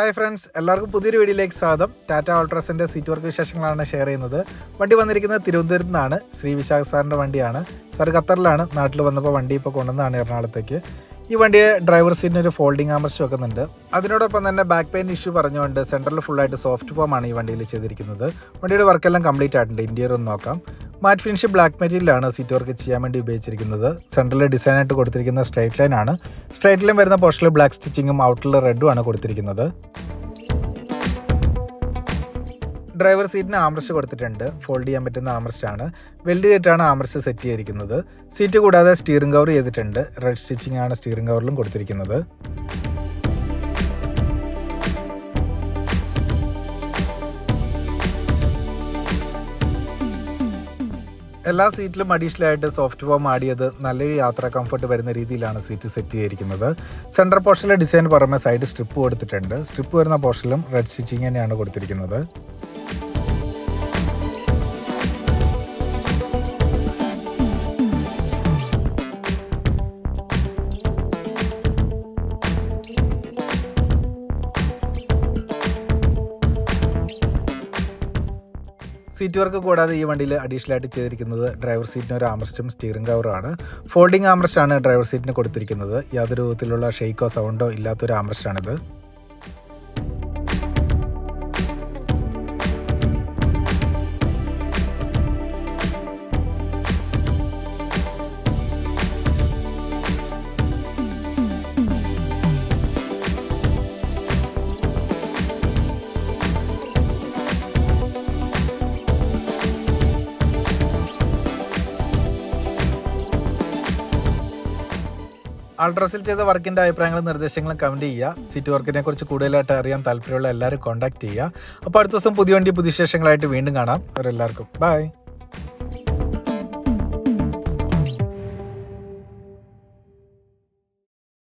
Hi friends, എല്ലാവർക്കും പുതിയൊരു വീഡിയോയിലേക്ക് സ്വാഗതം. ടാറ്റ ആൾട്രോസിൻ്റെ സീറ്റ് വർക്ക് വിശേഷങ്ങളാണ് ഷെയർ ചെയ്യുന്നത്. വണ്ടി വന്നിരിക്കുന്നത് തിരുവനന്തപുരത്ത് നിന്നാണ്. ശ്രീ വിശാഖ് സാറിൻ്റെ വണ്ടിയാണ്. സാർ ഖത്തറിലാണ്. നാട്ടിൽ വന്നപ്പോൾ വണ്ടി ഇപ്പോൾ കൊണ്ടുവന്നതാണ് എറണാകുളത്തേക്ക്. ഈ വണ്ടിയെ ഡ്രൈവർ സീറ്റിന് ഒരു ഫോൾഡിംഗ് ആംറസ്റ്റ് വെക്കുന്നുണ്ട്. അതിനോടൊപ്പം തന്നെ ബാക്ക് പെയിൻ ഇഷ്യൂ പറഞ്ഞുകൊണ്ട് സെൻറ്ററിൽ ഫുള്ളായിട്ട് സോഫ്റ്റ് ഫോമാണ് ഈ വണ്ടിയിൽ ചെയ്തിരിക്കുന്നത്. വണ്ടിയുടെ വർക്കെല്ലാം കംപ്ലീറ്റ് ആയിട്ടുണ്ട്. ഇന്റീരിയർ ഒന്ന് നോക്കാം. മാറ്റ് ഫിനിഷ് ബ്ലാക്ക് മെറ്റീരിയലാണ് സീറ്റ് വർക്ക് ചെയ്യാൻ വേണ്ടി ഉപയോഗിച്ചിരിക്കുന്നത്. സെൻട്രലിൽ ഡിസൈനായിട്ട് കൊടുത്തിരിക്കുന്ന സ്ട്രൈറ്റ് ലൈൻ ആണ്. സ്ട്രൈറ്റ് ലൈൻ വരുന്ന പോർഷനിൽ ബ്ലാക്ക് സ്റ്റിച്ചിങ്ങും ഔട്ടറിൽ റെഡും ആണ് കൊടുത്തിരിക്കുന്നത്. ഡ്രൈവർ സീറ്റിന് ആംറസ്റ്റ് കൊടുത്തിട്ടുണ്ട്. ഫോൾഡ് ചെയ്യാൻ പറ്റുന്ന ആംറസ്റ്റ് ആണ്. വെൽഡ് ചെയ്തിട്ടാണ് ആംറസ്റ്റ് സെറ്റ് ചെയ്തിരിക്കുന്നത്. സീറ്റ് കൂടാതെ സ്റ്റിയറിംഗ് കവർ ചെയ്തിട്ടുണ്ട്. റെഡ് സ്റ്റിച്ചിങ് ആണ് സ്റ്റിയറിംഗ് കവറിലും കൊടുത്തിരിക്കുന്നത്. എല്ലാ സീറ്റിലും അഡീഷണൽ ആയിട്ട് സോഫ്റ്റ് ഫോം ആടിയത് നല്ലൊരു യാത്രാ കംഫർട്ട് വരുന്ന രീതിയിലാണ് സീറ്റ് സെറ്റ് ചെയ്തിരിക്കുന്നത്. സെൻട്രൽ പോർഷനിലെ ഡിസൈൻ പുറമെ സൈഡ് സ്ട്രിപ്പ് കൊടുത്തിട്ടുണ്ട്. സ്ട്രിപ്പ് വരുന്ന പോർഷനിലും റെഡ് സ്റ്റിച്ചിങ് തന്നെയാണ് കൊടുത്തിരിക്കുന്നത്. സീറ്റ് വർക്ക് കൂടാതെ ഈ വണ്ടിയിൽ അഡീഷണൽ ആയിട്ട് ചെയ്തിരിക്കുന്നത് ഡ്രൈവർ സീറ്റിന് ഒരു ആംറസ്റ്റും സ്റ്റിയറിംഗ് കവറുമാണ്. ഫോൾഡിംഗ് ആംറസ്റ്റ് ആണ് ഡ്രൈവർ സീറ്റിന് കൊടുത്തിരിക്കുന്നത്. യാതൊരു വിധത്തിലുള്ള ഷെയ്ക്കോ സൗണ്ടോ ഇല്ലാത്തൊരു ആംറസ്റ്റാണിത്. ആൾട്രോസിൽ ചെയ്ത വർക്കിൻ്റെ അഭിപ്രായങ്ങളും നിർദ്ദേശങ്ങളും കമൻറ്റ് ചെയ്യുക. സീറ്റ് വർക്കിനെ കുറിച്ച് കൂടുതലായിട്ട് അറിയാൻ താല്പര്യമുള്ള എല്ലാവരും കോൺടാക്ട് ചെയ്യുക. അപ്പോൾ അടുത്ത ദിവസം പുതിയ വണ്ടി പുതിയ വിശേഷങ്ങളായിട്ട് വീണ്ടും കാണാം. അവരെല്ലാവർക്കും ബൈ.